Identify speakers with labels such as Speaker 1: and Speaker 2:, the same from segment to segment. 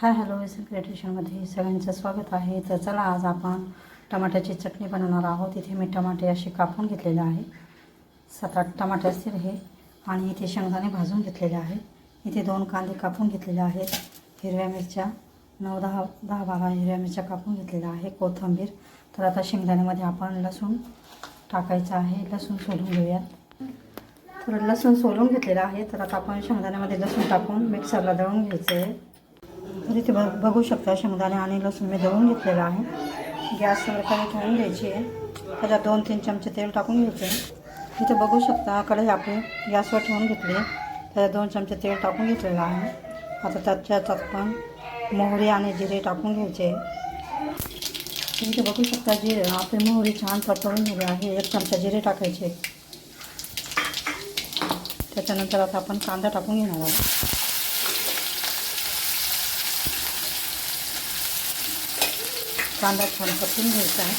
Speaker 1: Hi hello vessel क्रिएटेशनमध्ये सगळ्यांचं स्वागत आहे. तर चला आज आपण टमाट्याची चटणी बनवणार आहोत. इथे मी टमाटे असे कापून घेतलेले आहे. 7-8 टमाटे असतील हे. आणि इथे शेंगदाणे भाजून घेतलेले आहे. इथे 2 कांदे कापून घेतलेले आहेत. हिरव्या मिरच्या 9-10-12 हिरव्या मिरच्या कापून घेतलेल्या आहे. कोथिंबीर. तर आता शेंगदाण्यामध्ये आपण लसूण टाकायचं आहे. लसूण सोलून घेऊयात. तर लसूण सोलून घेतलेलं आहे. तर आता आपण शेंगदाण्यामध्ये लसूण टाकून मिक्सरला दळून घ्यायचं आहे. तर इथे बघू शकता शेंगदाणे आणि लसूण मी दळून घेतलेलं आहे. गॅसवर कढई ठेवून घ्यायची आहे. त्याच्यात 2-3 चमचे तेल टाकून घ्यायचे आहे. इथे बघू शकता कढई आपली गॅसवर ठेवून घेतली. त्याच्यात 2 चमचे तेल टाकून घेतलेलं आहे. आता त्याच्यात आपण मोहरी आणि जिरे टाकून घ्यायचे. इथे बघू शकता जिरे आपली मोहरी छान परतवून झाली आहे. 1 चमचा जिरे टाकायचे. त्याच्यानंतर आता आपण कांदा टाकून घेणार आहोत. कांदा छान परतून घ्यायचा आहे.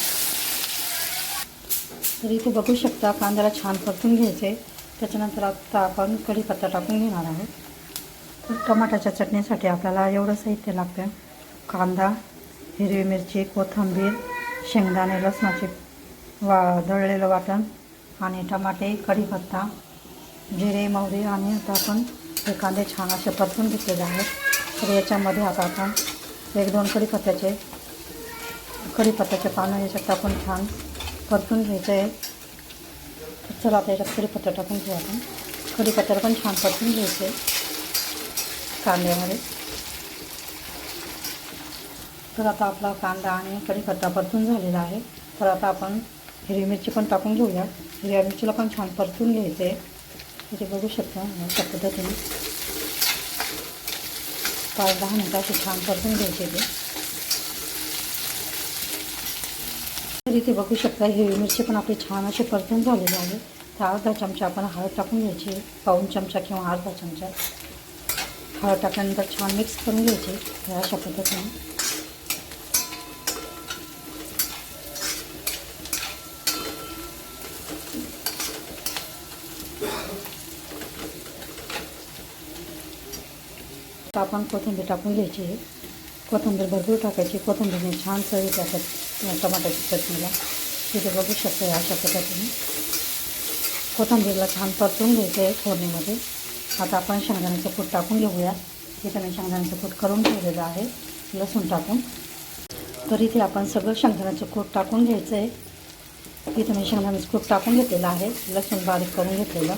Speaker 1: तर इथे बघू शकता कांद्याला छान परतून घ्यायचे. त्याच्यानंतर आता आपण कढीपत्ता टाकून घेणार आहोत. तर टमाट्याच्या चटणीसाठी आपल्याला एवढं साहित्य लागतं. कांदा, हिरवी मिरची, कोथिंबीर, शेंगदाणे, लसणाचे दळलेलं वाटण आणि टमाटे, कढीपत्ता, जिरे, मोहरी आणि आता आपण हे कांदे छान असे परतून घेतलेले आहेत. तर याच्यामध्ये आता आपण 1-2 कढीपत्त्याचे पानं याच्यात टाकून छान परतून घ्यायचं आहे. तर चला आता याच्यात कढीपत्ता टाकून घेऊ आपण. कढीपत्त्याला पण छान परतून घ्यायचे कांद्यामध्ये. तर आता आपला कांदा आणि कढीपत्ता परतून झालेला आहे. तर आता आपण हिरवी मिरची पण टाकून घेऊया. हिरव्या मिरचीला पण छान परतून घ्यायचे. इथे बघू शकता अशा पद्धतीने 5-10 मिनटं असे छान परतून घ्यायचे ते. तर इथे बघू शकता हिरवी मिरची पण आपली छान अशी परतून झालेली आहे. तर अर्धा चमचा आपण हळद टाकून घ्यायची. पाऊण चमचा किंवा अर्धा चमचा हळद टाकल्यानंतर छान मिक्स करून घ्यायचे अशा पद्धतीने. आपण कोथिंबीर टाकून घ्यायची. कोथिंबीर भरपूर टाकायची. कोथिंबीरने छान चव येते त्या टमाट्याची चटणीला. तिथे बघू शकतो अशा पद्धतीने कोथिंबीरला छान परतून घ्यायचं आहे फोडणीमध्ये. आता आपण शेंगदाण्याचं कूट टाकून घेऊया. इथे मी शेंगदाण्याचं कूट करून ठेवलेलं आहे लसूण टाकून. तर इथे आपण सगळं शेंगदाण्याचं कूट टाकून घ्यायचं आहे. इथे मी शेंगदाण्याचं कूट टाकून घेतलेलं आहे. लसूण बारीक करून घेतलेलं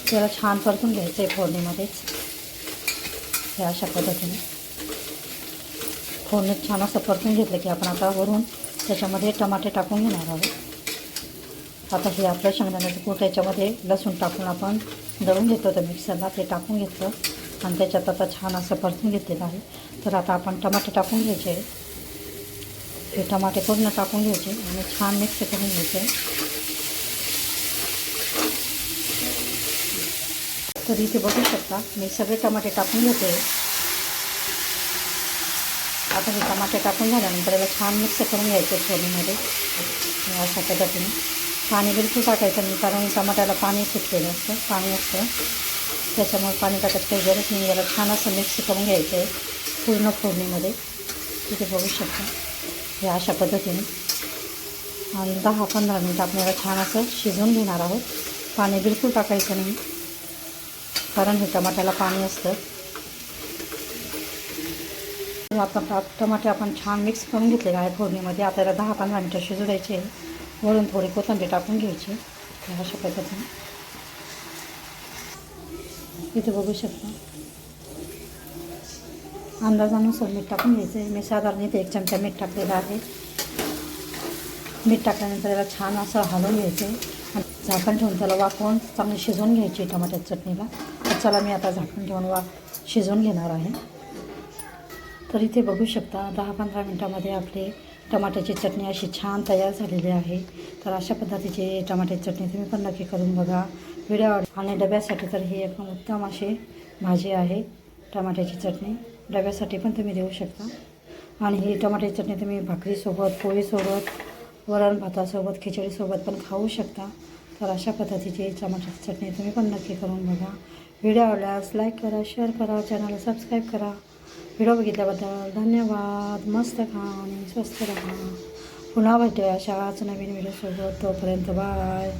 Speaker 1: त्याला छान परतून घ्यायचं आहे फोडणीमध्येच. हे अशा पद्धतीने फोडणीत छान असं परतून घेतलं की आपण आता वरून त्याच्यामध्ये टमाटे टाकून घेणार आहोत. आता हे आपलं शेंगदाण्याचं कूट याच्यामध्ये लसूण टाकून आपण दळून घेतलं होतं मिक्सरला, ते टाकून घेतलं आणि त्याच्यात आता छान असं परतून घेतलेलं आहे. तर आता आपण टमाटे टाकून घ्यायचे. हे टमाटे पूर्ण टाकून घ्यायचे आणि छान मिक्स करून घ्यायचे. तर इथे बघू शकता मी सगळे टमाटे टाकून घेते. आता हे टमाटे टाकून झाल्यानंतर याला छान मिक्स करून घ्यायचे फोडणीमध्ये अशा पद्धतीने. पाणी बिलकुल टाकायचं नाही कारण टमाट्याला पाणी सुटलेलं असतं, पाणी असतं, त्याच्यामुळे पाणी टाकायचं काही गरज नाही. याला छान असं मिक्स करून घ्यायचं आहे पूर्ण फोडणीमध्ये. तिथे बघू शकता हे अशा पद्धतीने आणि 10-15 मिनिट आपण याला छान असं शिजवून घेणार आहोत. पाणी बिलकुल टाकायचं नाही कारण हे टमाट्याला पाणी असतं. आता टमाटे आपण छान मिक्स करून घेतलेले आहे फोडणीमध्ये. आता याला 10-15 मिनिटं शिजू द्यायचे. वरून थोडी कोथिंबीर टाकून घ्यायची अशा पद्धतीने. इथे बघू शकता अंदाजानुसार मीठ टाकून घ्यायचं आहे. मी साधारण इथे 1 चमचा मीठ टाकलेलं आहे. मीठ टाकल्यानंतर याला छान असं हलवून घ्यायचं आणि झाकण ठेवून त्याला वाफवून चांगली शिजवून घ्यायची टमाट्याच्या चटणीला. तर चला मी आता झाकण ठेवून शिजवून घेणार आहे. तर इथे बघू शकता 10-15 मिनटामध्ये आपली टमाट्याची चटणी अशी छान तयार झालेली आहे. तर अशा पद्धतीची टमाट्याची चटणी तुम्ही पण नक्की करून बघा. व्हिडिओ आणि डब्यासाठी तर ही एकदम उत्तम अशी भाजी आहे टमाट्याची चटणी. डब्यासाठी पण तुम्ही देऊ शकता आणि ही टमाट्याची चटणी तुम्ही भाकरीसोबत, पोळीसोबत, वरण भातासोबत, खिचडीसोबत पण खाऊ शकता. तर अशा पद्धतीची टमाट्याची चटणी तुम्ही पण नक्की करून बघा. व्हिडिओ आवडल्यास लाईक करा, शेअर करा, चॅनलला सबस्क्राईब करा. व्हिडिओ बघितल्याबद्दल धन्यवाद. मस्त खा आणि स्वस्त राहा. पुन्हा भेटूया अशाच नवीन व्हिडिओसोबत. तोपर्यंत बाय.